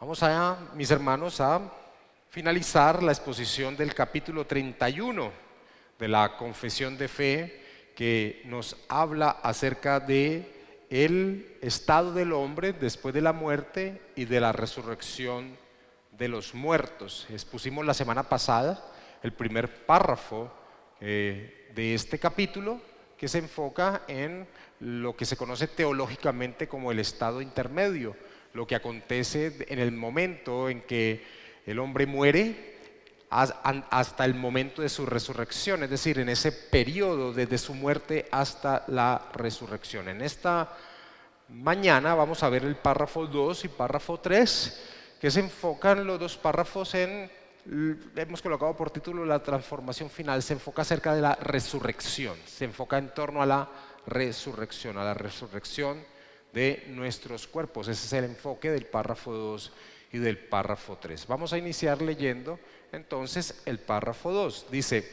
Vamos a, mis hermanos, a finalizar la exposición del capítulo 31 de la Confesión de Fe, que nos habla acerca de el estado del hombre después de la muerte y de la resurrección de los muertos. Expusimos la semana pasada el primer párrafo de este capítulo, que se enfoca en lo que se conoce teológicamente como el estado intermedio, lo que acontece en el momento en que el hombre muere hasta el momento de su resurrección, es decir, en ese periodo desde su muerte hasta la resurrección. En esta mañana vamos a ver el párrafo 2 y párrafo 3, que se enfocan los dos párrafos en, hemos colocado por título la transformación final, se enfoca acerca de la resurrección, se enfoca en torno a la resurrección de nuestros cuerpos. Ese es el enfoque del párrafo 2 y del párrafo 3. Vamos a iniciar leyendo entonces el párrafo 2. Dice: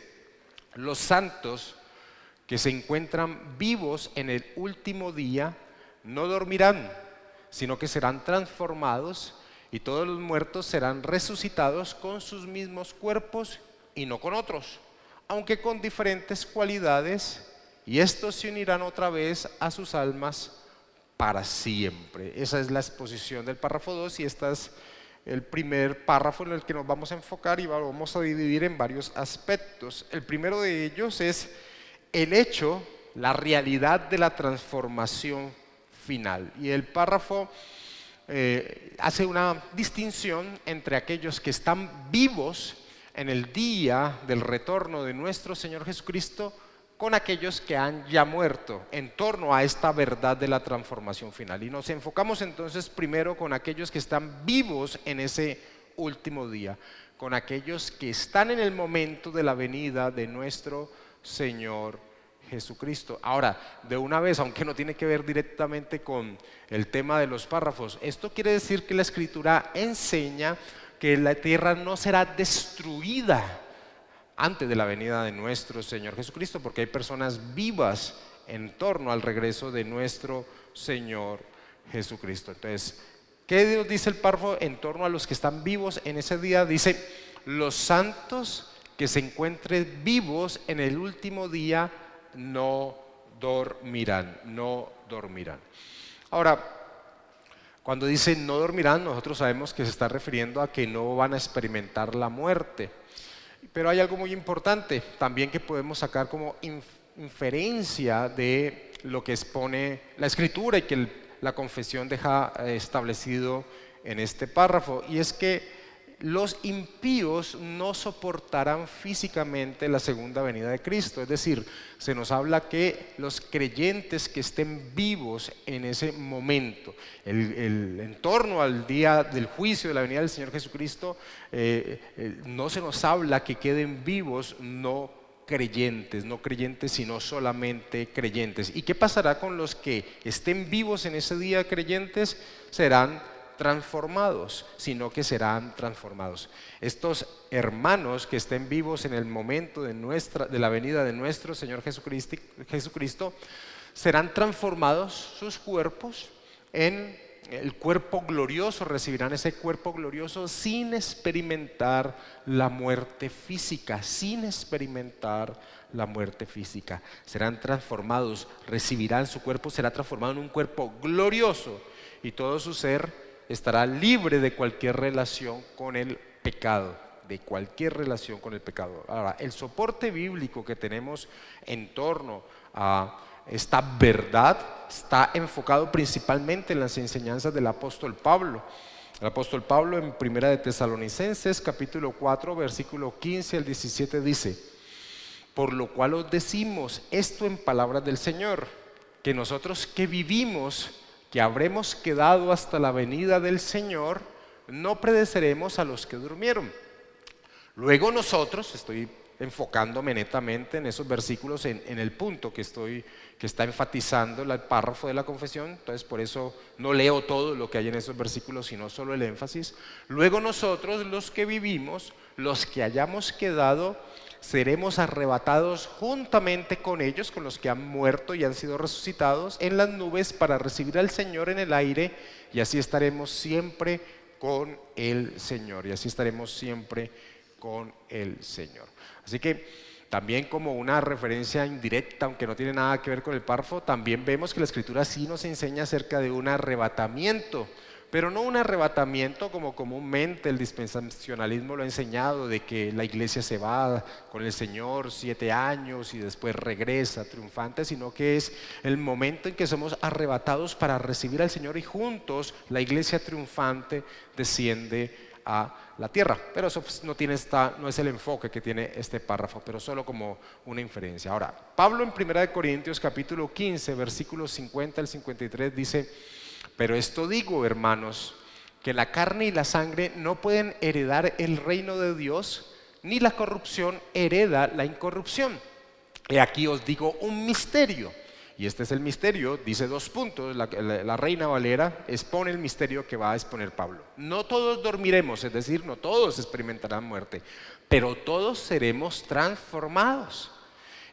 los santos que se encuentran vivos en el último día no dormirán, sino que serán transformados, y todos los muertos serán resucitados con sus mismos cuerpos y no con otros, aunque con diferentes cualidades, y estos se unirán otra vez a sus almas para siempre. Esa es la exposición del párrafo 2 y este es el primer párrafo en el que nos vamos a enfocar y vamos a dividir en varios aspectos. El primero de ellos es el hecho, la realidad de la transformación final. Y el párrafo hace una distinción entre aquellos que están vivos en el día del retorno de nuestro Señor Jesucristo con aquellos que han ya muerto, en torno a esta verdad de la transformación final. Y nos enfocamos entonces primero con aquellos que están vivos en ese último día, con aquellos que están en el momento de la venida de nuestro Señor Jesucristo. Ahora, de una vez, aunque no tiene que ver directamente con el tema de los párrafos, esto quiere decir que la Escritura enseña que la tierra no será destruida antes de la venida de nuestro Señor Jesucristo, porque hay personas vivas en torno al regreso de nuestro Señor Jesucristo. Entonces, ¿qué Dios dice el párrafo en torno a los que están vivos en ese día? Dice: los santos que se encuentren vivos en el último día no dormirán, no dormirán. Ahora, cuando dice no dormirán, nosotros sabemos que se está refiriendo a que no van a experimentar la muerte. Pero hay algo muy importante también que podemos sacar como inferencia de lo que expone la Escritura y que la confesión deja establecido en este párrafo, y es que los impíos no soportarán físicamente la segunda venida de Cristo. Es decir, se nos habla que los creyentes que estén vivos en ese momento, en torno al día del juicio de la venida del Señor Jesucristo, no se nos habla que queden vivos no creyentes sino solamente creyentes. ¿Y qué pasará con los que estén vivos en ese día creyentes? Serán transformados, sino que serán transformados. Estos hermanos que estén vivos en el momento de la venida de nuestro Señor Jesucristo serán transformados sus cuerpos en el cuerpo glorioso, recibirán ese cuerpo glorioso sin experimentar la muerte física, serán transformados, recibirán su cuerpo, será transformado en un cuerpo glorioso, y todo su ser estará libre de cualquier relación con el pecado, Ahora, el soporte bíblico que tenemos en torno a esta verdad está enfocado principalmente en las enseñanzas del apóstol Pablo. El apóstol Pablo en Primera de Tesalonicenses capítulo 4 versículo 15 al 17 dice: por lo cual os decimos esto en palabras del Señor, que nosotros que vivimos, que habremos quedado hasta la venida del Señor, no pereceremos a los que durmieron. Luego nosotros, estoy enfocándome netamente en esos versículos, en el punto que está enfatizando el párrafo de la confesión, entonces por eso no leo todo lo que hay en esos versículos, sino solo el énfasis. Luego nosotros, los que vivimos, los que hayamos quedado, seremos arrebatados juntamente con ellos, con los que han muerto y han sido resucitados, en las nubes para recibir al Señor en el aire, y así estaremos siempre con el Señor, y así estaremos siempre con el Señor. Así que también, como una referencia indirecta, aunque no tiene nada que ver con el párrafo, también vemos que la Escritura sí nos enseña acerca de un arrebatamiento, pero no un arrebatamiento como comúnmente el dispensacionalismo lo ha enseñado, de que la iglesia se va con el Señor 7 años y después regresa triunfante, sino que es el momento en que somos arrebatados para recibir al Señor, y juntos la iglesia triunfante desciende a la tierra. Pero eso pues, no es el enfoque que tiene este párrafo, pero solo como una inferencia. Ahora, Pablo en 1 Corintios capítulo 15, versículos 50 al 53 dice: pero esto digo, hermanos, que la carne y la sangre no pueden heredar el reino de Dios, ni la corrupción hereda la incorrupción. Y aquí os digo un misterio. Y este es el misterio, dice 2 puntos, la Reina Valera expone el misterio que va a exponer Pablo. No todos dormiremos, es decir, no todos experimentarán muerte, pero todos seremos transformados.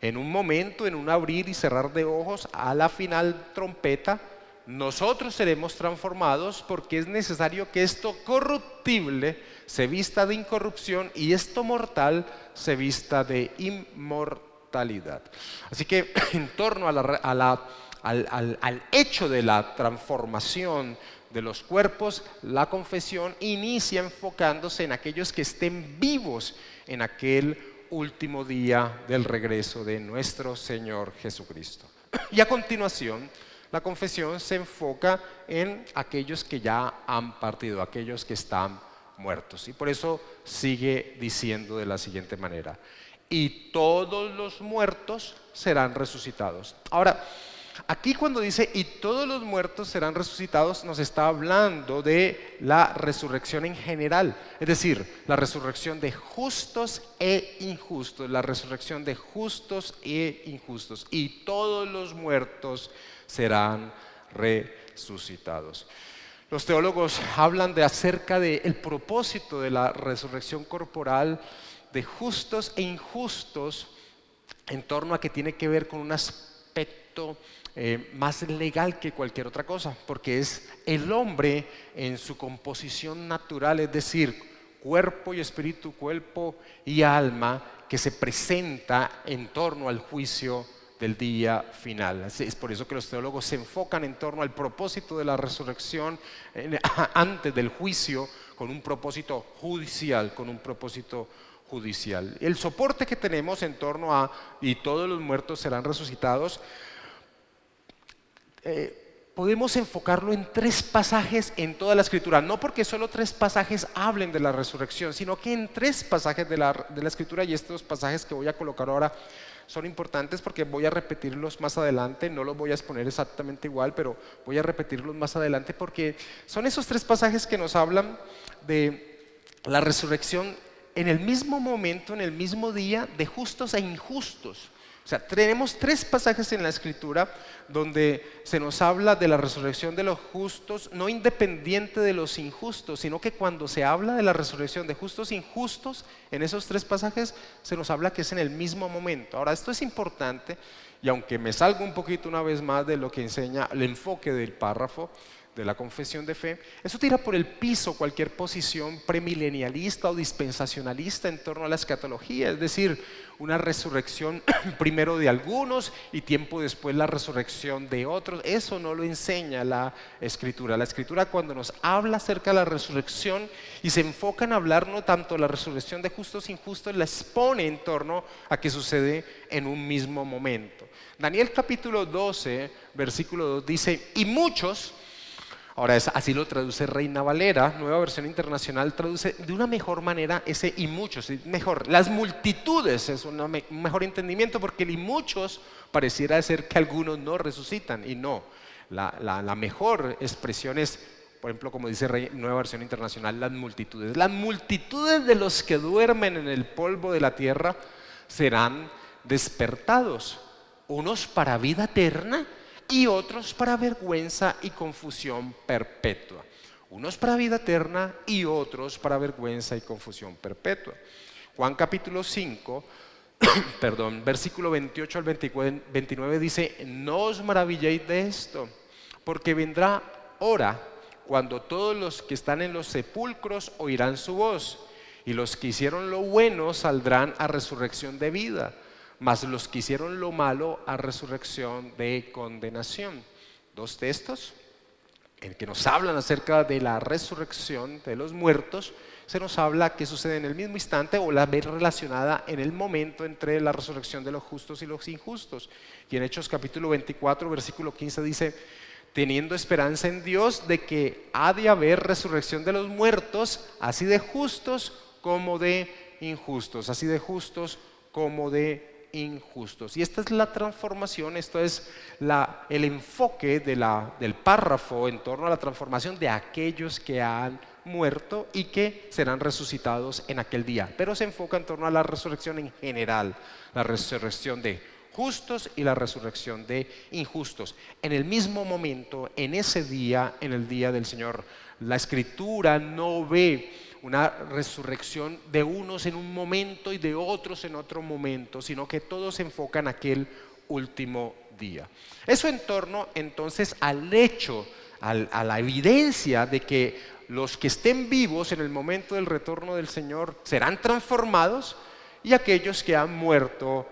En un momento, en un abrir y cerrar de ojos, a la final trompeta, nosotros seremos transformados, porque es necesario que esto corruptible se vista de incorrupción y esto mortal se vista de inmortalidad. Así que en torno al hecho de la transformación de los cuerpos, la confesión inicia enfocándose en aquellos que estén vivos en aquel último día del regreso de nuestro Señor Jesucristo. Y a continuación, la confesión se enfoca en aquellos que ya han partido, aquellos que están muertos. Y por eso sigue diciendo de la siguiente manera: y todos los muertos serán resucitados. Ahora, aquí cuando dice y todos los muertos serán resucitados, nos está hablando de la resurrección en general, es decir, la resurrección de justos e injustos, la resurrección de justos e injustos, y todos los muertos serán resucitados. Los teólogos hablan acerca del propósito de la resurrección corporal de justos e injustos, en torno a que tiene que ver con un aspecto más legal que cualquier otra cosa, porque es el hombre en su composición natural, es decir, cuerpo y espíritu, cuerpo y alma, que se presenta en torno al juicio del día final. Es por eso que los teólogos se enfocan en torno al propósito de la resurrección antes del juicio, con un propósito judicial, El soporte que tenemos en torno a y todos los muertos serán resucitados, podemos enfocarlo en 3 pasajes en toda la Escritura, no porque solo 3 pasajes hablen de la resurrección, sino que en 3 pasajes de la Escritura, y estos pasajes que voy a colocar ahora son importantes porque voy a repetirlos más adelante, no los voy a exponer exactamente igual, pero voy a repetirlos más adelante, porque son esos 3 pasajes que nos hablan de la resurrección en el mismo momento, en el mismo día, de justos e injustos. O sea, tenemos 3 pasajes en la Escritura donde se nos habla de la resurrección de los justos, no independiente de los injustos, sino que cuando se habla de la resurrección de justos e injustos, en esos 3 pasajes se nos habla que es en el mismo momento. Ahora, esto es importante, y aunque me salgo un poquito una vez más de lo que enseña el enfoque del párrafo de la confesión de fe, eso tira por el piso cualquier posición premilenialista o dispensacionalista en torno a la escatología, es decir, una resurrección primero de algunos y tiempo después la resurrección de otros. Eso no lo enseña la Escritura. La Escritura, cuando nos habla acerca de la resurrección y se enfoca en hablar no tanto de la resurrección de justos e injustos, la expone en torno a que sucede en un mismo momento. Daniel capítulo 12, versículo 2 dice: y muchos. Ahora, así lo traduce Reina Valera, Nueva Versión Internacional traduce de una mejor manera ese y muchos, mejor, las multitudes es un mejor entendimiento, porque el y muchos pareciera ser que algunos no resucitan, y no, la mejor expresión es, por ejemplo, como dice Nueva Versión Internacional, las multitudes de los que duermen en el polvo de la tierra serán despertados, unos para vida eterna y otros para vergüenza y confusión perpetua. Unos para vida eterna y otros para vergüenza y confusión perpetua. Juan capítulo 5, versículo 28 al 29 dice: no os maravilléis de esto, porque vendrá hora cuando todos los que están en los sepulcros oirán su voz, y los que hicieron lo bueno saldrán a resurrección de vida, mas los que hicieron lo malo a resurrección de condenación. Dos textos en que nos hablan acerca de la resurrección de los muertos. Se nos habla que sucede en el mismo instante o la ve relacionada en el momento entre la resurrección de los justos y los injustos. Y en Hechos capítulo 24, versículo 15 dice: teniendo esperanza en Dios de que ha de haber resurrección de los muertos, así de justos como de injustos, así de justos como de injustos. Y esta es la transformación, esto es el enfoque del párrafo en torno a la transformación de aquellos que han muerto y que serán resucitados en aquel día. Pero se enfoca en torno a la resurrección en general, la resurrección de justos y la resurrección de injustos. En el mismo momento, en ese día, en el día del Señor, la Escritura no ve una resurrección de unos en un momento y de otros en otro momento, sino que todos se enfocan en aquel último día. Eso en torno entonces al hecho, a la evidencia de que los que estén vivos en el momento del retorno del Señor serán transformados, y aquellos que han muerto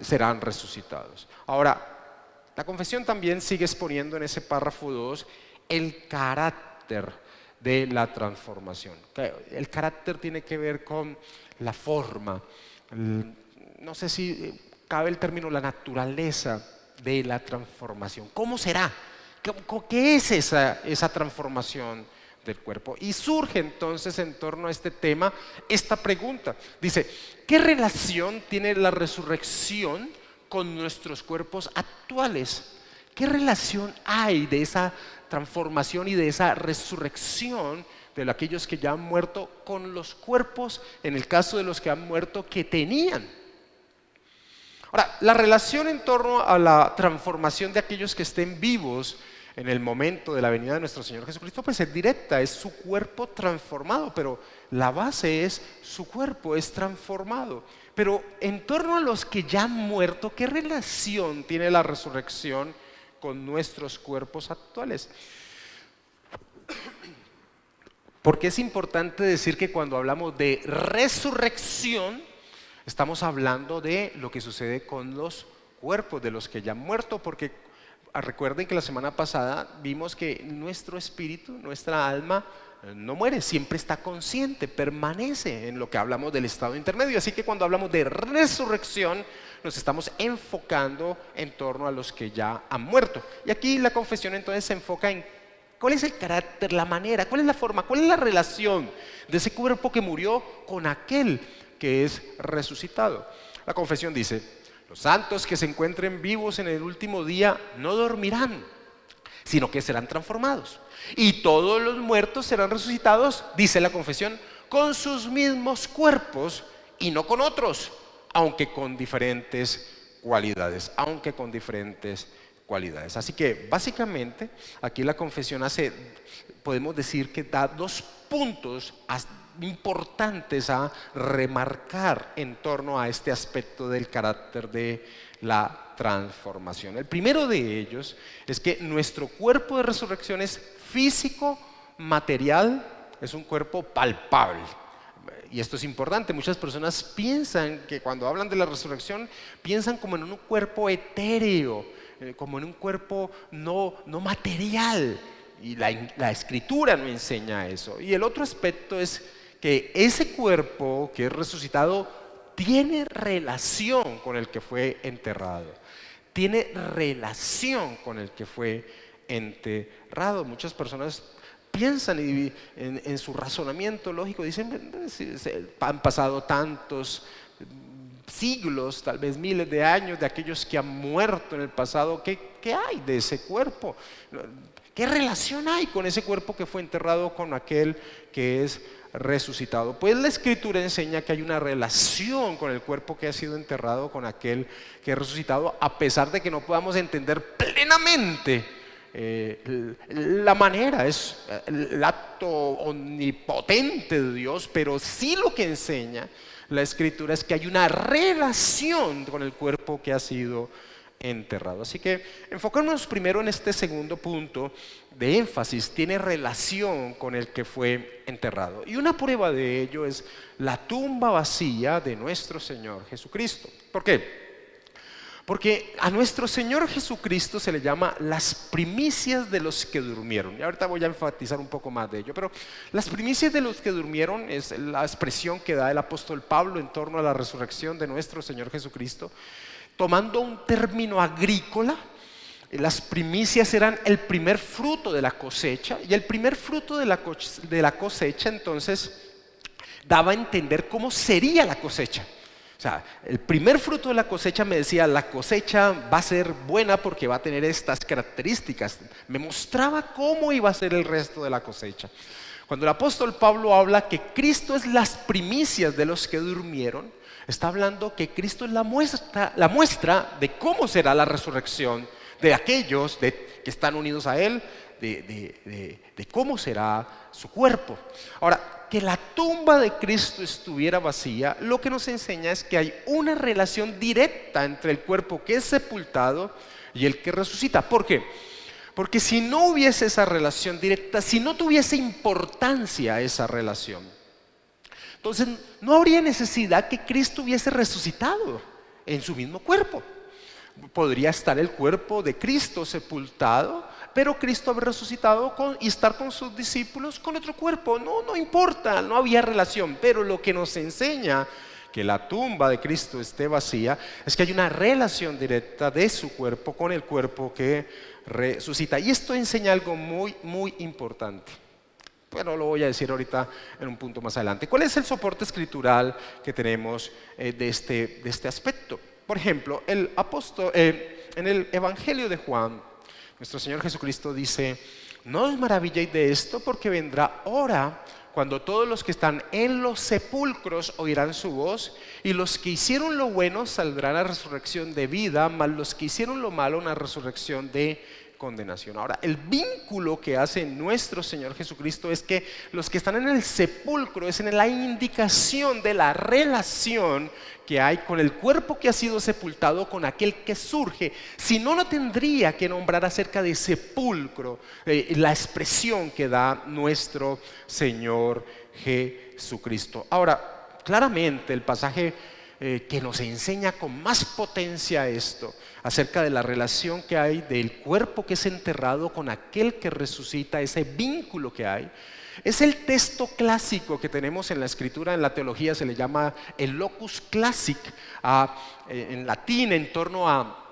serán resucitados. Ahora, la confesión también sigue exponiendo en ese párrafo 2 el carácter de la transformación. El carácter tiene que ver con la forma, no sé si cabe el término, la naturaleza de la transformación. ¿Cómo será? ¿Qué es esa transformación del cuerpo? Y surge entonces en torno a este tema esta pregunta. Dice: ¿qué relación tiene la resurrección con nuestros cuerpos actuales? ¿Qué relación hay de esa transformación y de esa resurrección de aquellos que ya han muerto con los cuerpos, en el caso de los que han muerto, que tenían? Ahora, la relación en torno a la transformación de aquellos que estén vivos en el momento de la venida de nuestro Señor Jesucristo, pues es directa, es su cuerpo transformado, pero la base es su cuerpo es transformado. Pero en torno a los que ya han muerto, ¿qué relación tiene la resurrección con nuestros cuerpos actuales? Porque es importante decir que cuando hablamos de resurrección, estamos hablando de lo que sucede con los cuerpos de los que ya han muerto, porque recuerden que la semana pasada vimos que nuestro espíritu, nuestra alma, no muere, siempre está consciente, permanece en lo que hablamos del estado intermedio. Así que cuando hablamos de resurrección, nos estamos enfocando en torno a los que ya han muerto. Y aquí la confesión entonces se enfoca en cuál es el carácter, la manera, cuál es la forma, cuál es la relación de ese cuerpo que murió con aquel que es resucitado. La confesión dice: los santos que se encuentren vivos en el último día no dormirán, sino que serán transformados. Y todos los muertos serán resucitados, dice la confesión, con sus mismos cuerpos y no con otros, aunque con diferentes cualidades, Así que básicamente aquí la confesión podemos decir que da dos puntos importantes a remarcar en torno a este aspecto del carácter de la transformación. El primero de ellos es que nuestro cuerpo de resurrección es físico, material, es un cuerpo palpable. Y esto es importante. Muchas personas piensan que cuando hablan de la resurrección, piensan como en un cuerpo etéreo, como en un cuerpo no material. Y la Escritura no enseña eso. Y el otro aspecto es que ese cuerpo que es resucitado tiene relación con el que fue enterrado. Tiene relación con el que fue enterrado. Muchas personas piensan y en su razonamiento lógico dicen: han pasado tantos siglos, tal vez miles de años de aquellos que han muerto en el pasado. ¿Qué hay de ese cuerpo? ¿Qué relación hay con ese cuerpo que fue enterrado con aquel que es resucitado? Pues la Escritura enseña que hay una relación con el cuerpo que ha sido enterrado con aquel que es resucitado, a pesar de que no podamos entender plenamente la manera, es el acto omnipotente de Dios, pero sí lo que enseña la Escritura es que hay una relación con el cuerpo que ha sido enterrado. Así que enfocándonos primero en este segundo punto de énfasis, tiene relación con el que fue enterrado. Y una prueba de ello es la tumba vacía de nuestro Señor Jesucristo. ¿Por qué? Porque a nuestro Señor Jesucristo se le llama las primicias de los que durmieron. Y ahorita voy a enfatizar un poco más de ello, pero las primicias de los que durmieron es la expresión que da el apóstol Pablo en torno a la resurrección de nuestro Señor Jesucristo. Tomando un término agrícola, las primicias eran el primer fruto de la cosecha, y el primer fruto de la cosecha entonces daba a entender cómo sería la cosecha. O sea, el primer fruto de la cosecha me decía, la cosecha va a ser buena porque va a tener estas características. Me mostraba cómo iba a ser el resto de la cosecha. Cuando el apóstol Pablo habla que Cristo es las primicias de los que durmieron, está hablando que Cristo es la muestra de cómo será la resurrección de aquellos que están unidos a Él, de cómo será su cuerpo. Ahora, que la tumba de Cristo estuviera vacía, lo que nos enseña es que hay una relación directa entre el cuerpo que es sepultado y el que resucita. ¿Por qué? Porque si no hubiese esa relación directa, si no tuviese importancia esa relación, entonces no habría necesidad que Cristo hubiese resucitado en su mismo cuerpo. Podría estar el cuerpo de Cristo sepultado, pero Cristo haber resucitado y estar con sus discípulos con otro cuerpo. No importa, no había relación. Pero lo que nos enseña que la tumba de Cristo esté vacía es que hay una relación directa de su cuerpo con el cuerpo que resucita. Y esto enseña algo muy, muy importante. Pero lo voy a decir ahorita en un punto más adelante. ¿Cuál es el soporte escritural que tenemos de este aspecto? Por ejemplo, en el Evangelio de Juan, nuestro Señor Jesucristo dice: no os maravilléis de esto, porque vendrá hora cuando todos los que están en los sepulcros oirán su voz, y los que hicieron lo bueno saldrán a resurrección de vida, mas los que hicieron lo malo una resurrección de condenación. Ahora, el vínculo que hace nuestro Señor Jesucristo es que los que están en el sepulcro es en la indicación de la relación que hay con el cuerpo que ha sido sepultado con aquel que surge. Si no, no tendría que nombrar acerca de sepulcro la expresión que da nuestro Señor Jesucristo. Ahora, claramente el pasaje que nos enseña con más potencia esto acerca de la relación que hay del cuerpo que es enterrado con aquel que resucita, ese vínculo que hay, es el texto clásico que tenemos en la escritura. En la teología se le llama el locus classic, en latín, en torno a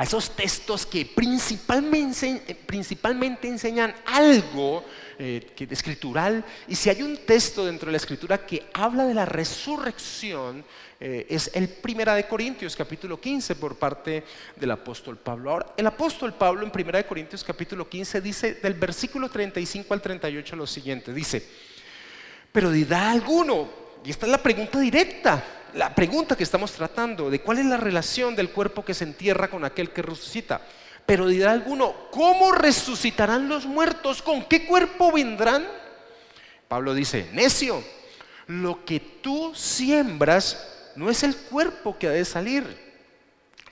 esos textos que principalmente enseñan algo escritural. Y si hay un texto dentro de la escritura que habla de la resurrección, es el 1 Corintios capítulo 15 por parte del apóstol Pablo. Ahora, el apóstol Pablo en 1 Corintios capítulo 15 dice del versículo 35 al 38 lo siguiente, dice: pero dirá alguno, y esta es la pregunta directa, la pregunta que estamos tratando, de cuál es la relación del cuerpo que se entierra con aquel que resucita. Pero dirá alguno: ¿cómo resucitarán los muertos? ¿Con qué cuerpo vendrán? Pablo dice: necio, lo que tú siembras no es el cuerpo que ha de salir,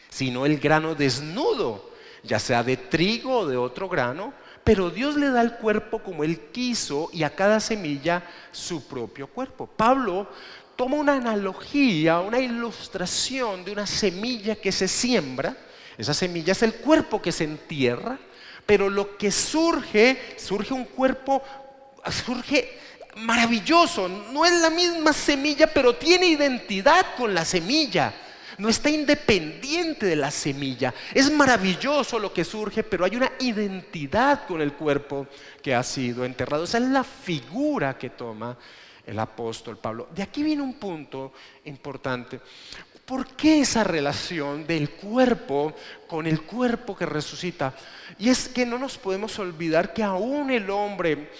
sino el grano desnudo, ya sea de trigo o de otro grano. Pero Dios le da el cuerpo como Él quiso, y a cada semilla su propio cuerpo. Pablo toma una analogía, una ilustración de una semilla que se siembra. Esa semilla es el cuerpo que se entierra, pero lo que surge un cuerpo, surge maravilloso. No es la misma semilla, pero tiene identidad con la semilla. No está independiente de la semilla. Es maravilloso lo que surge, pero hay una identidad con el cuerpo que ha sido enterrado. Esa es la figura que toma el apóstol Pablo. De aquí viene un punto importante. ¿Por qué esa relación del cuerpo con el cuerpo que resucita? Y es que no nos podemos olvidar que aún el hombre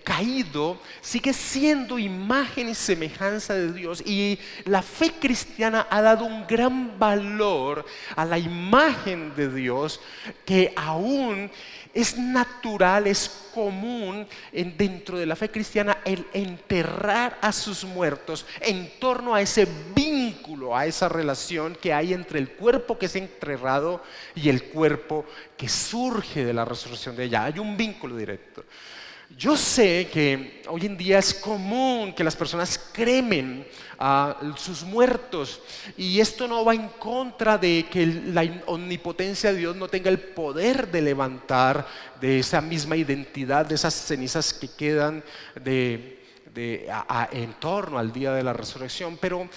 caído sigue siendo imagen y semejanza de Dios, y la fe cristiana ha dado un gran valor a la imagen de Dios, que aún es natural, es común dentro de la fe cristiana el enterrar a sus muertos en torno a ese vínculo vínculo a esa relación que hay entre el cuerpo que es enterrado y el cuerpo que surge de la resurrección de ella. Hay un vínculo directo. Yo sé que hoy en día es común que las personas cremen a sus muertos, y esto no va en contra de que la omnipotencia de Dios no tenga el poder de levantar de esa misma identidad, de esas cenizas que quedan en torno al día de la resurrección. Pero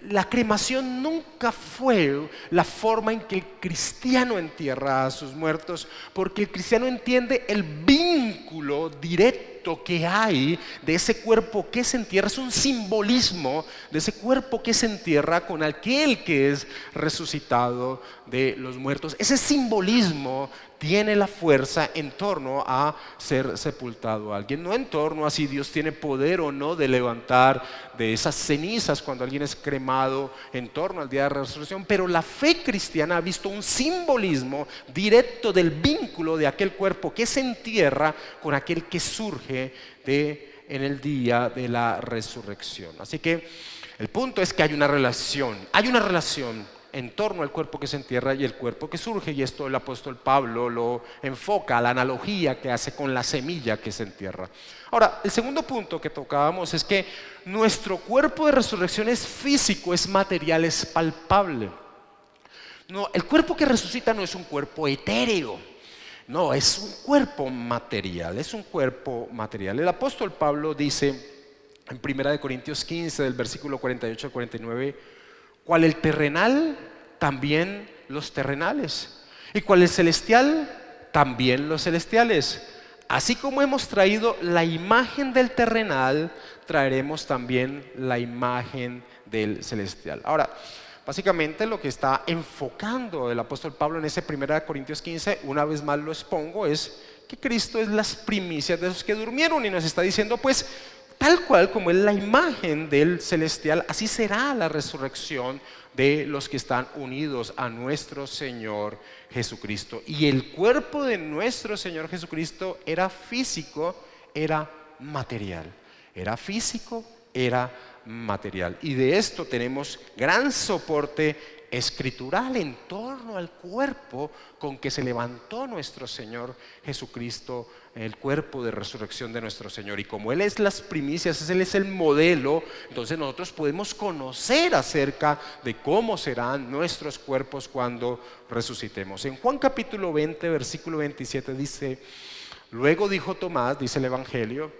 la cremación nunca fue la forma en que el cristiano entierra a sus muertos, porque el cristiano entiende el vínculo directo que hay de ese cuerpo que se entierra. Es un simbolismo de ese cuerpo que se entierra con aquel que es resucitado de los muertos. Ese simbolismo tiene la fuerza en torno a ser sepultado a alguien, no en torno a si Dios tiene poder o no de levantar de esas cenizas cuando alguien es cremado, en torno al día de la resurrección. Pero la fe cristiana ha visto un simbolismo directo del vínculo de aquel cuerpo que se entierra con aquel que surge en el día de la resurrección. Así que el punto es que hay una relación en torno al cuerpo que se entierra y el cuerpo que surge, y esto el apóstol Pablo lo enfoca a la analogía que hace con la semilla que se entierra. Ahora, el segundo punto que tocábamos es que nuestro cuerpo de resurrección es físico, es material, es palpable. No, el cuerpo que resucita no es un cuerpo etéreo, no, es un cuerpo material, es un cuerpo material. El apóstol Pablo dice en 1 Corintios 15, del versículo 48 al 49, cual el terrenal, también los terrenales, y cual el celestial, también los celestiales. Así como hemos traído la imagen del terrenal, traeremos también la imagen del celestial. Ahora, básicamente lo que está enfocando el apóstol Pablo en ese 1 Corintios 15, una vez más lo expongo, es que Cristo es las primicias de los que durmieron, y nos está diciendo, pues, tal cual como es la imagen del celestial, así será la resurrección de los que están unidos a nuestro Señor Jesucristo. Y el cuerpo de nuestro Señor Jesucristo era físico, era material. Era físico, era material. Y de esto tenemos gran soporte escritural en torno al cuerpo con que se levantó nuestro Señor Jesucristo, el cuerpo de resurrección de nuestro Señor. Y como Él es las primicias, Él es el modelo, entonces nosotros podemos conocer acerca de cómo serán nuestros cuerpos cuando resucitemos. En Juan capítulo 20, versículo 27 dice, luego dijo Tomás, dice el Evangelio,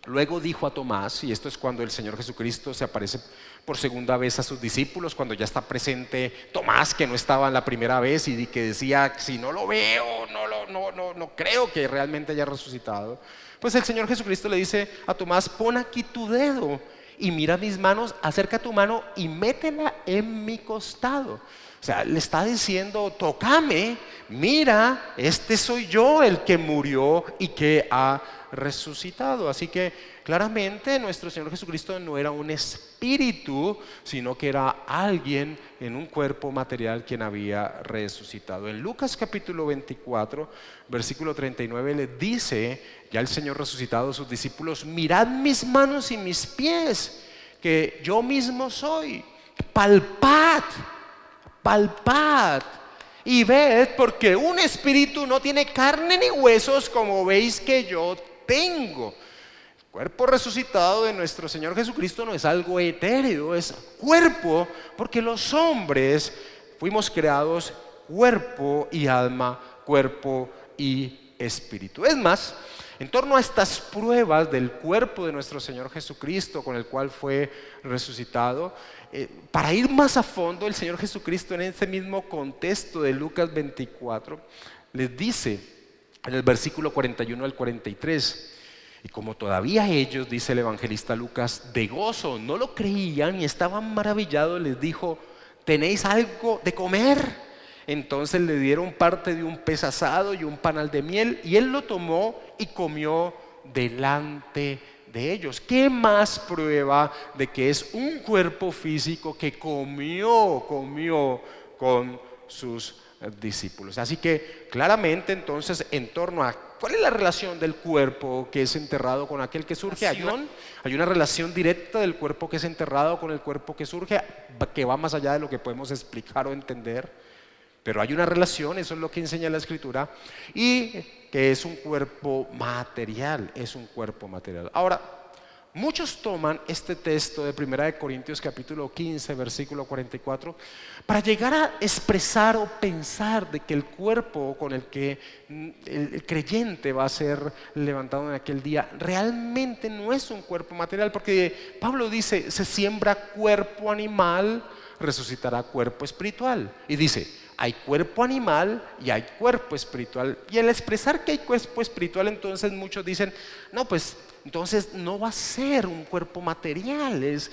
luego dijo a Tomás, y esto es cuando el Señor Jesucristo se aparece por segunda vez a sus discípulos, cuando ya está presente Tomás, que no estaba en la primera vez y que decía, si no lo veo, no creo que realmente haya resucitado. Pues el Señor Jesucristo le dice a Tomás, pon aquí tu dedo y mira mis manos, acerca tu mano y métela en mi costado. O sea, le está diciendo, tócame, mira, este soy yo el que murió y que ha resucitado. Así que claramente nuestro Señor Jesucristo no era un espíritu, sino que era alguien en un cuerpo material quien había resucitado. En Lucas capítulo 24, versículo 39 le dice ya el Señor resucitado a sus discípulos, mirad mis manos y mis pies, que yo mismo soy. Palpad y ved, porque un espíritu no tiene carne ni huesos como veis que yo tengo. El cuerpo resucitado de nuestro Señor Jesucristo no es algo etéreo, es cuerpo, porque los hombres fuimos creados cuerpo y alma, cuerpo y espíritu. Es más, en torno a estas pruebas del cuerpo de nuestro Señor Jesucristo con el cual fue resucitado, para ir más a fondo, el Señor Jesucristo en ese mismo contexto de Lucas 24 les dice en el versículo 41 al 43, y como todavía ellos, dice el evangelista Lucas, de gozo no lo creían y estaban maravillados, les dijo, ¿tenéis algo de comer? Entonces le dieron parte de un pez asado y un panal de miel, y él lo tomó y comió delante de ellos. ¿Qué más prueba de que es un cuerpo físico que comió con sus discípulos? Así que claramente entonces en torno a ¿cuál es la relación del cuerpo que es enterrado con aquel que surge? Hay una relación directa del cuerpo que es enterrado con el cuerpo que surge, que va más allá de lo que podemos explicar o entender. Pero hay una relación, eso es lo que enseña la Escritura, y que es un cuerpo material, es un cuerpo material. Ahora, muchos toman este texto de 1 Corintios capítulo 15, versículo 44, para llegar a expresar o pensar de que el cuerpo con el que el creyente va a ser levantado en aquel día realmente no es un cuerpo material, porque Pablo dice, se siembra cuerpo animal, resucitará cuerpo espiritual. Y dice, hay cuerpo animal y hay cuerpo espiritual. Y al expresar que hay cuerpo espiritual, entonces muchos dicen, no, pues entonces no va a ser un cuerpo material, es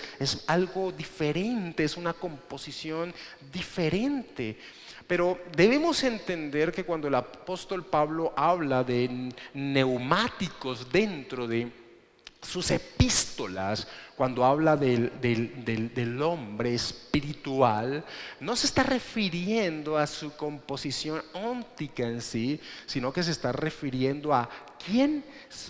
algo diferente, es una composición diferente. Pero debemos entender que cuando el apóstol Pablo habla de neumáticos dentro de sus epístolas, cuando habla del hombre espiritual, no se está refiriendo a su composición óntica en sí, sino que se está refiriendo a quién,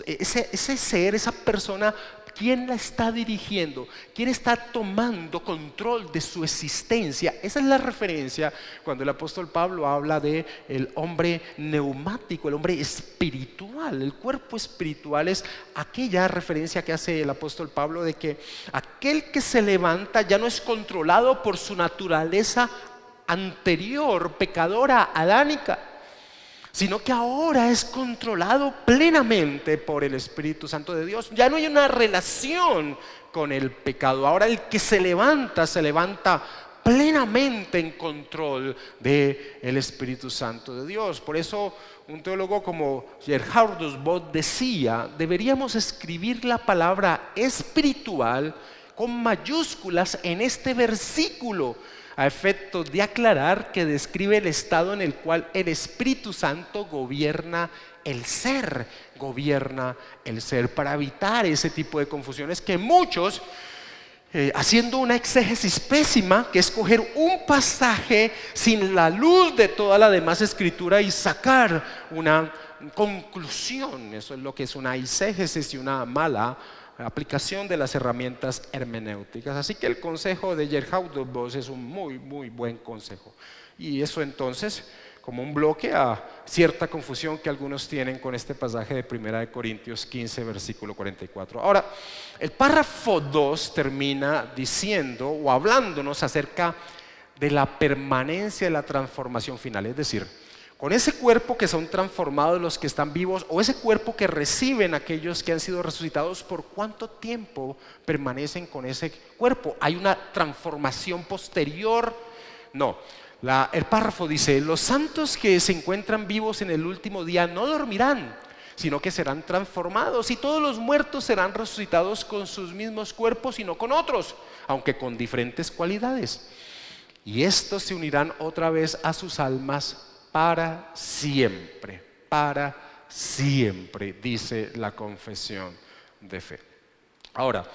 ese ser, esa persona, quién la está dirigiendo, quién está tomando control de su existencia. Esa es la referencia cuando el apóstol Pablo habla de el hombre neumático, el hombre espiritual. El cuerpo espiritual es aquella referencia que hace el apóstol Pablo de que aquel que se levanta ya no es controlado por su naturaleza anterior, pecadora, adánica, sino que ahora es controlado plenamente por el Espíritu Santo de Dios. Ya no hay una relación con el pecado. Ahora el que se levanta plenamente en control del Espíritu Santo de Dios. Por eso un teólogo como Gerhardus Vogt decía, deberíamos escribir la palabra espiritual con mayúsculas en este versículo, a efecto de aclarar que describe el estado en el cual el Espíritu Santo gobierna el ser, para evitar ese tipo de confusiones que muchos, haciendo una exégesis pésima, que es coger un pasaje sin la luz de toda la demás escritura y sacar una conclusión. Eso es lo que es una exégesis y una mala aplicación de las herramientas hermenéuticas. Así que el consejo de Gerhardus Vogt es un muy buen consejo, y eso entonces como un bloque a cierta confusión que algunos tienen con este pasaje de 1 Corintios 15 versículo 44. Ahora, el párrafo 2 termina diciendo o hablándonos acerca de la permanencia de la transformación final, es decir, con ese cuerpo que son transformados los que están vivos, o ese cuerpo que reciben aquellos que han sido resucitados, ¿por cuánto tiempo permanecen con ese cuerpo? ¿Hay una transformación posterior? No. El párrafo dice, los santos que se encuentran vivos en el último día no dormirán, sino que serán transformados, y todos los muertos serán resucitados con sus mismos cuerpos y no con otros, aunque con diferentes cualidades. Y estos se unirán otra vez a sus almas para siempre, dice la confesión de fe. Ahora,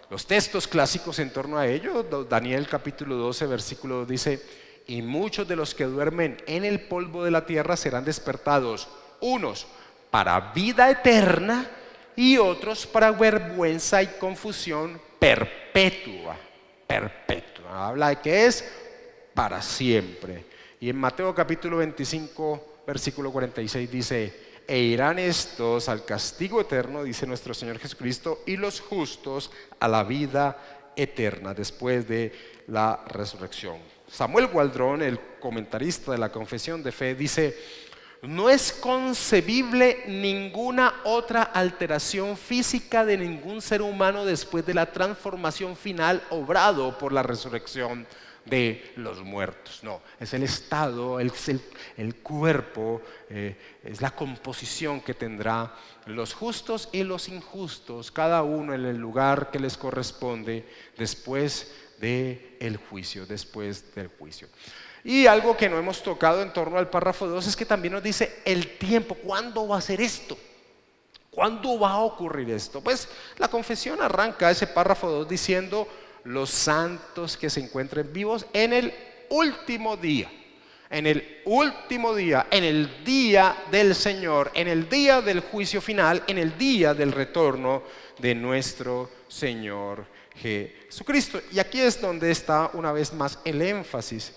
los textos clásicos en torno a ello, Daniel capítulo 12 versículo 2 dice, y muchos de los que duermen en el polvo de la tierra serán despertados, unos para vida eterna y otros para vergüenza y confusión perpetua. Habla de que es para siempre. Y en Mateo capítulo 25 versículo 46 dice, e irán estos al castigo eterno, dice nuestro Señor Jesucristo, y los justos a la vida eterna después de la resurrección. Samuel Waldron, el comentarista de la Confesión de Fe, dice, no es concebible ninguna otra alteración física de ningún ser humano después de la transformación final obrado por la resurrección de los muertos. No, es el estado, el cuerpo, es la composición que tendrá los justos y los injustos, cada uno en el lugar que les corresponde después del juicio, Y algo que no hemos tocado en torno al párrafo 2 es que también nos dice el tiempo. ¿Cuándo va a ser esto? ¿Cuándo va a ocurrir esto? Pues la confesión arranca ese párrafo 2 diciendo los santos que se encuentren vivos en el último día. en el último día, en el día del Señor, en el día del juicio final, en el día del retorno de nuestro Señor Jesucristo. Y aquí es donde está una vez más el énfasis.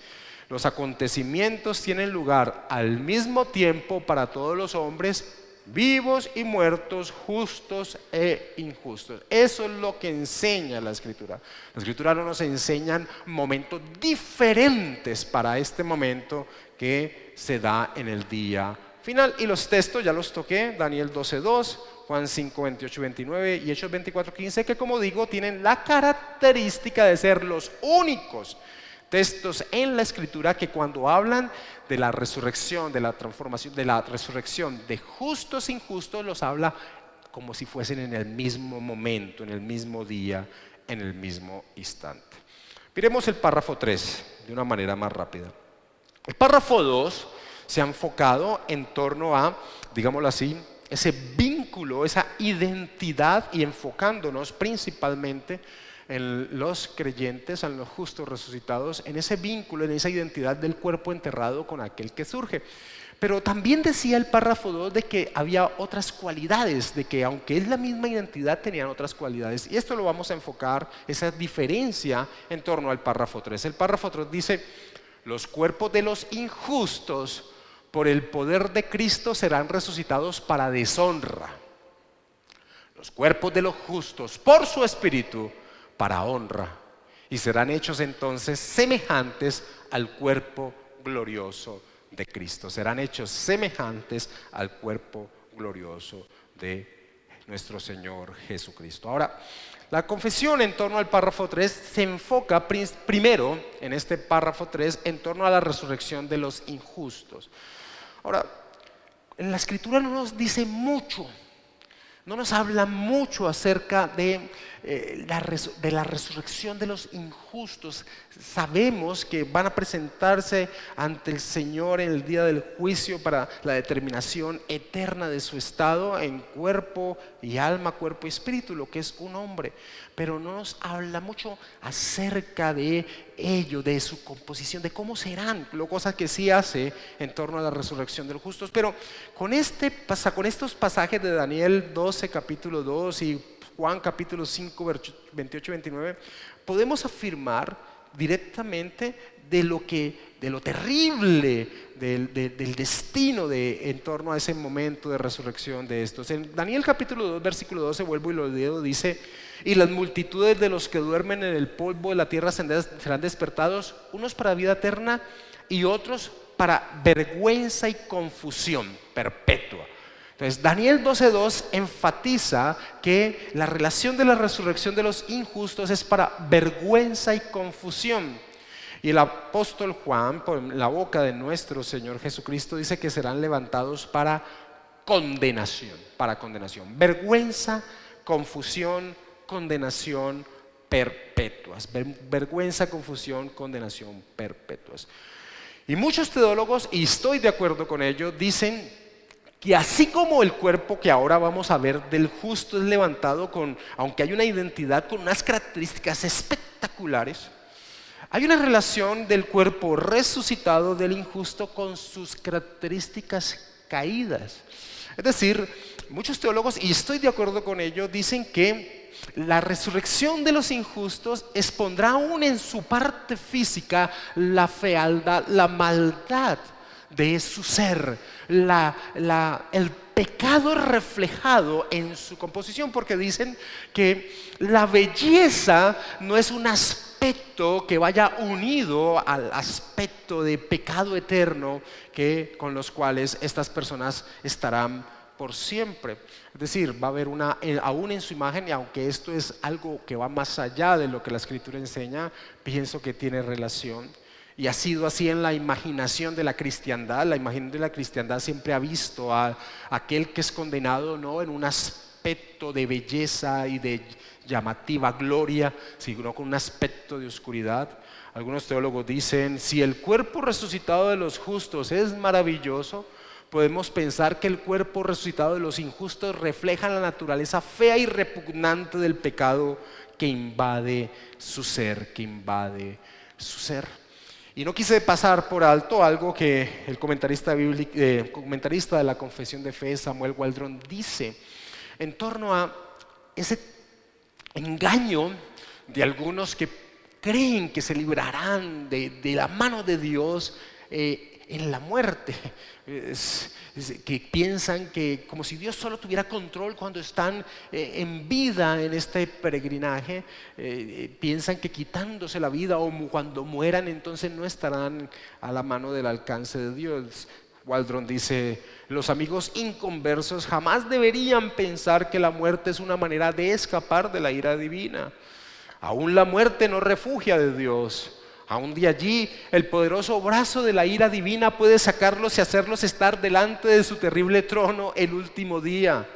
Los acontecimientos tienen lugar al mismo tiempo para todos los hombres, vivos y muertos, justos e injustos. Eso es lo que enseña la Escritura. La Escritura no nos enseña momentos diferentes para este momento que se da en el día final. Y los textos ya los toqué: Daniel 12:2, Juan 5:28-29 y Hechos 24:15, que, como digo, tienen la característica de ser los únicos textos en la Escritura que, cuando hablan de la resurrección, de la transformación, de la resurrección de justos e injustos, los habla como si fuesen en el mismo momento, en el mismo día, en el mismo instante. Miremos el párrafo 3 de una manera más rápida. El párrafo 2 se ha enfocado en torno a, digámoslo así, ese vínculo, esa identidad, y enfocándonos principalmente en los creyentes, en los justos resucitados, en ese vínculo, en esa identidad del cuerpo enterrado con aquel que surge. Pero también decía el párrafo 2 de que había otras cualidades, de que aunque es la misma identidad, tenían otras cualidades. Y esto lo vamos a enfocar, esa diferencia, en torno al párrafo 3. El párrafo 3 dice: los cuerpos de los injustos, por el poder de Cristo, serán resucitados para deshonra. Los cuerpos de los justos, por su espíritu, para honra, y serán hechos entonces semejantes al cuerpo glorioso de Cristo. Serán hechos semejantes al cuerpo glorioso de nuestro Señor Jesucristo. Ahora, la confesión en torno al párrafo 3 se enfoca primero, en este párrafo 3, en torno a la resurrección de los injustos. Ahora, en la Escritura no nos dice mucho, no nos habla mucho acerca de la resurrección de los injustos. Sabemos que van a presentarse ante el Señor en el día del juicio para la determinación eterna de su estado en cuerpo y alma, cuerpo y espíritu, lo que es un hombre. Pero no nos habla mucho acerca de ello, de su composición, de cómo serán, cosas que sí hace en torno a la resurrección de los justos. Pero con estos pasajes de Daniel 12, capítulo 2, y Juan capítulo 5, 28-29, podemos afirmar directamente de lo terrible del destino en torno a ese momento de resurrección de estos. En Daniel capítulo 2, versículo 12, vuelvo y lo leo, dice: y las multitudes de los que duermen en el polvo de la tierra serán despertados, unos para vida eterna y otros para vergüenza y confusión perpetua. Entonces, Daniel 12:2 enfatiza que la relación de la resurrección de los injustos es para vergüenza y confusión. Y el apóstol Juan, por la boca de nuestro Señor Jesucristo, dice que serán levantados para condenación, vergüenza, confusión, condenación perpetuas. Vergüenza, confusión, condenación perpetuas. Y muchos teólogos, y estoy de acuerdo con ellos, dicen que así como el cuerpo que ahora vamos a ver del justo es levantado aunque hay una identidad con unas características espectaculares, hay una relación del cuerpo resucitado del injusto con sus características caídas. Es decir, muchos teólogos, y estoy de acuerdo con ellos, dicen que la resurrección de los injustos expondrá aún en su parte física la fealdad, la maldad de su ser, el pecado reflejado en su composición, porque dicen que la belleza no es un aspecto que vaya unido al aspecto de pecado eterno con los cuales estas personas estarán por siempre. Es decir, va a haber aún en su imagen, y aunque esto es algo que va más allá de lo que la Escritura enseña, pienso que tiene relación. Y ha sido así en la imaginación de la cristiandad. La imagen de la cristiandad siempre ha visto a aquel que es condenado no en un aspecto de belleza y de llamativa gloria, sino con un aspecto de oscuridad. Algunos teólogos dicen: si el cuerpo resucitado de los justos es maravilloso, podemos pensar que el cuerpo resucitado de los injustos refleja la naturaleza fea y repugnante del pecado que invade su ser, Y no quise pasar por alto algo que el comentarista de la Confesión de Fe, Samuel Waldron, dice en torno a ese engaño de algunos que creen que se librarán de la mano de Dios en la muerte. Que piensan que como si Dios solo tuviera control cuando están en vida en este peregrinaje, piensan que quitándose la vida o cuando mueran entonces no estarán a la mano del alcance de Dios. Waldron dice: los amigos inconversos jamás deberían pensar que la muerte es una manera de escapar de la ira divina. Aún la muerte no refugia de Dios. Aún de allí el poderoso brazo de la ira divina puede sacarlos y hacerlos estar delante de su terrible trono el último día.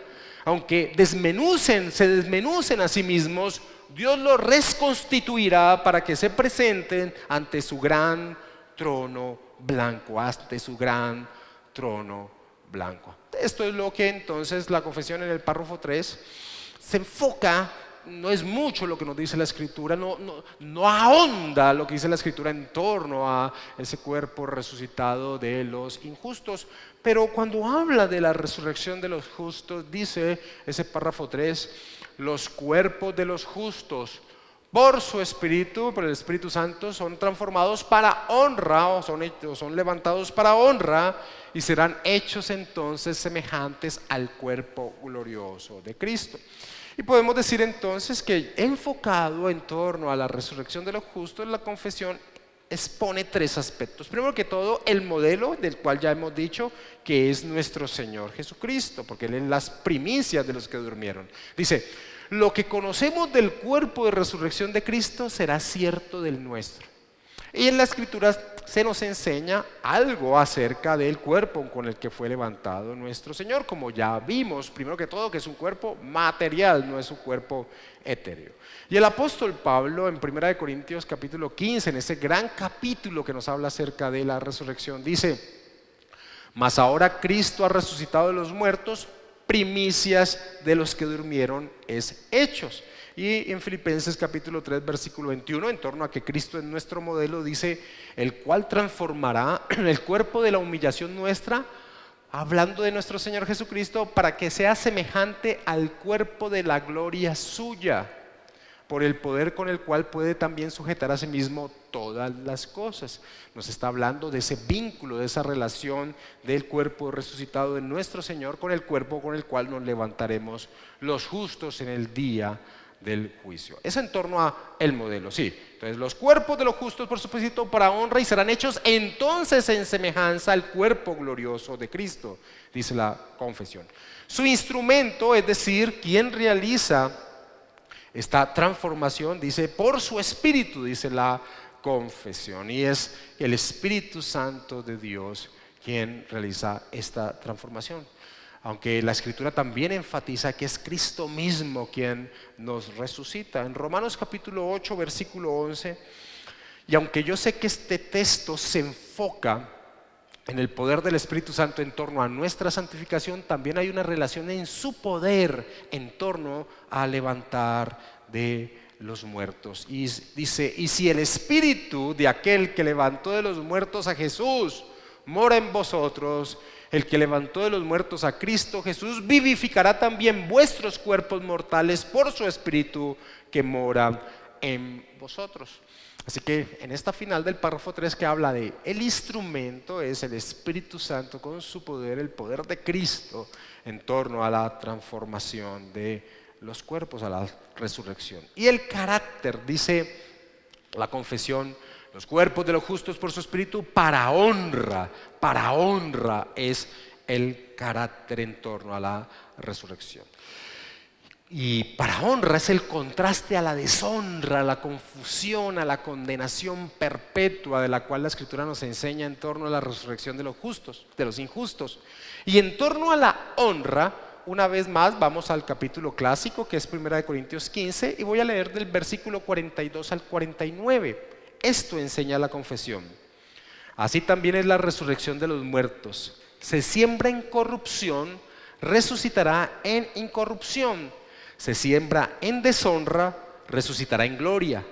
Aunque se desmenucen a sí mismos, Dios los reconstituirá para que se presenten ante su gran trono blanco, ante su gran trono blanco. Esto es lo que entonces la confesión en el párrafo 3 se enfoca. No es mucho lo que nos dice la Escritura, no ahonda lo que dice la Escritura en torno a ese cuerpo resucitado de los injustos. Pero cuando habla de la resurrección de los justos, dice ese párrafo 3, los cuerpos de los justos por su Espíritu, por el Espíritu Santo, son transformados para honra o son levantados para honra y serán hechos entonces semejantes al cuerpo glorioso de Cristo. Y podemos decir entonces que enfocado en torno a la resurrección de los justos, la confesión expone tres aspectos. Primero que todo, el modelo del cual ya hemos dicho que es nuestro Señor Jesucristo, porque Él es las primicias de los que durmieron. Dice: lo que conocemos del cuerpo de resurrección de Cristo será cierto del nuestro. Y en la Escritura se nos enseña algo acerca del cuerpo con el que fue levantado nuestro Señor, como ya vimos, primero que todo, que es un cuerpo material, no es un cuerpo etéreo. Y el apóstol Pablo en 1 Corintios capítulo 15, en ese gran capítulo que nos habla acerca de la resurrección, dice: mas ahora Cristo ha resucitado de los muertos, primicias de los que durmieron es hechos. Y en Filipenses capítulo 3 versículo 21, en torno a que Cristo es nuestro modelo, dice: el cual transformará el cuerpo de la humillación nuestra, hablando de nuestro Señor Jesucristo, para que sea semejante al cuerpo de la gloria suya, por el poder con el cual puede también sujetar a sí mismo todas las cosas. Nos está hablando de ese vínculo, de esa relación del cuerpo resucitado de nuestro Señor con el cuerpo con el cual nos levantaremos los justos en el día del juicio. Es en torno a el modelo, sí. Entonces los cuerpos de los justos por supuesto para honra y serán hechos entonces en semejanza al cuerpo glorioso de Cristo, dice la confesión. Su instrumento, es decir, quien realiza esta transformación, dice por su Espíritu, dice la confesión, y es el Espíritu Santo de Dios quien realiza esta transformación. Aunque la Escritura también enfatiza que es Cristo mismo quien nos resucita. En Romanos capítulo 8, versículo 11, y aunque yo sé que este texto se enfoca en el poder del Espíritu Santo en torno a nuestra santificación, también hay una relación en su poder en torno a levantar de los muertos. Y dice: y si el Espíritu de aquel que levantó de los muertos a Jesús mora en vosotros, el que levantó de los muertos a Cristo Jesús vivificará también vuestros cuerpos mortales por su Espíritu que mora en vosotros. Así que en esta final del párrafo 3 que habla de el instrumento, es el Espíritu Santo con su poder, el poder de Cristo en torno a la transformación de los cuerpos, a la resurrección. Y el carácter, dice la confesión: los cuerpos de los justos por su Espíritu para honra es el carácter en torno a la resurrección. Y para honra es el contraste a la deshonra, a la confusión, a la condenación perpetua de la cual la Escritura nos enseña en torno a la resurrección de los justos, de los injustos. Y en torno a la honra, una vez más vamos al capítulo clásico que es 1 Corintios 15 y voy a leer del versículo 42 al 49. Esto enseña la confesión: así también es la resurrección de los muertos. Se siembra en corrupción, resucitará en incorrupción. Se siembra en deshonra, resucitará en gloria.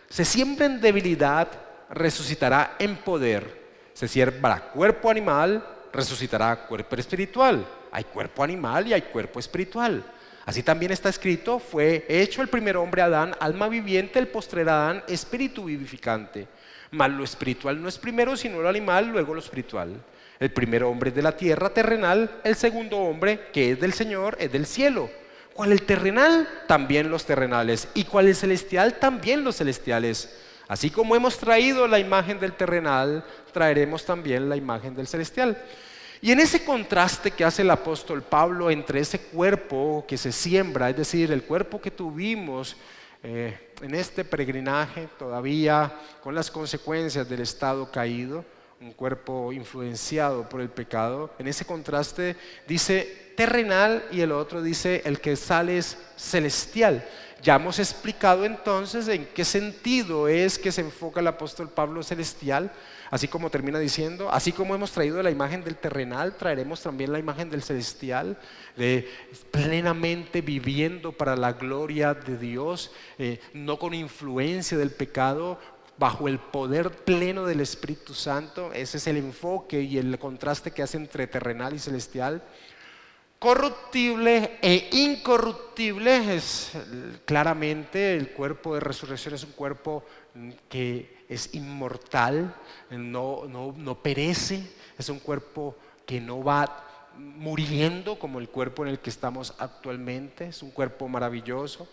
Se siembra en debilidad, resucitará en poder. Se sierva cuerpo animal, resucitará cuerpo espiritual. Hay cuerpo animal y hay cuerpo espiritual. Así también está escrito: fue hecho el primer hombre Adán, alma viviente; el postrer Adán, espíritu vivificante. Mas lo espiritual no es primero, sino lo animal, luego lo espiritual. El primer hombre es de la tierra terrenal; el segundo hombre, que es del Señor, es del cielo. ¿Cuál el terrenal? También los terrenales. ¿Y cuál el celestial? También los celestiales. Así como hemos traído la imagen del terrenal, traeremos también la imagen del celestial. Y en ese contraste que hace el apóstol Pablo entre ese cuerpo que se siembra, es decir, el cuerpo que tuvimos en este peregrinaje todavía con las consecuencias del estado caído, un cuerpo influenciado por el pecado, en ese contraste dice terrenal y el otro dice el que sale es celestial. Ya hemos explicado entonces en qué sentido es que se enfoca el apóstol Pablo celestial, así como termina diciendo: así como hemos traído la imagen del terrenal, traeremos también la imagen del celestial, plenamente viviendo para la gloria de Dios, no con influencia del pecado, bajo el poder pleno del Espíritu Santo. Ese es el enfoque y el contraste que hace entre terrenal y celestial. Corruptible e incorruptible es claramente el cuerpo de resurrección. Es un cuerpo que es inmortal, no perece. Es un cuerpo que no va muriendo como el cuerpo en el que estamos actualmente. Es un cuerpo maravilloso.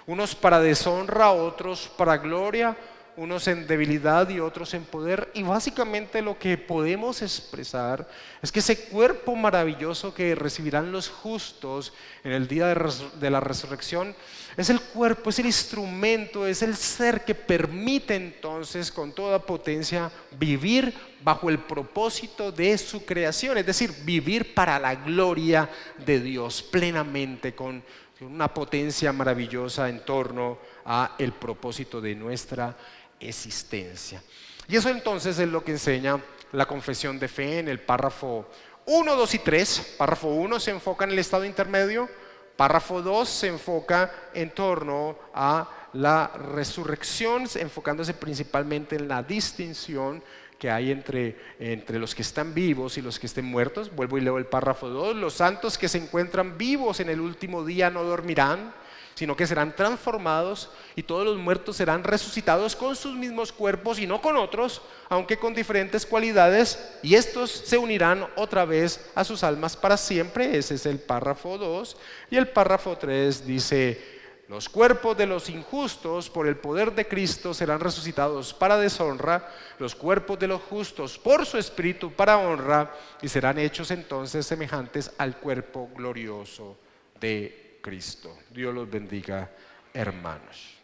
Unos para deshonra, otros para gloria, unos en debilidad y otros en poder. Y básicamente lo que podemos expresar es que ese cuerpo maravilloso que recibirán los justos en el día de la resurrección es el cuerpo, es el instrumento, es el ser que permite entonces con toda potencia vivir bajo el propósito de su creación, es decir, vivir para la gloria de Dios plenamente, con una potencia maravillosa en torno a el propósito de nuestra existencia. Y eso entonces es lo que enseña la confesión de fe en el párrafo 1, 2 y 3. Párrafo 1 se enfoca en el estado intermedio. Párrafo 2 se enfoca en torno a la resurrección, enfocándose principalmente en la distinción que hay entre los que están vivos y los que estén muertos. Vuelvo y leo el párrafo 2. Los santos que se encuentran vivos en el último día no dormirán, sino que serán transformados, y todos los muertos serán resucitados con sus mismos cuerpos y no con otros, aunque con diferentes cualidades, y estos se unirán otra vez a sus almas para siempre. Ese es el párrafo 2. Y el párrafo 3 dice: los cuerpos de los injustos por el poder de Cristo serán resucitados para deshonra, los cuerpos de los justos por su espíritu para honra, y serán hechos entonces semejantes al cuerpo glorioso de Cristo. Dios los bendiga, hermanos.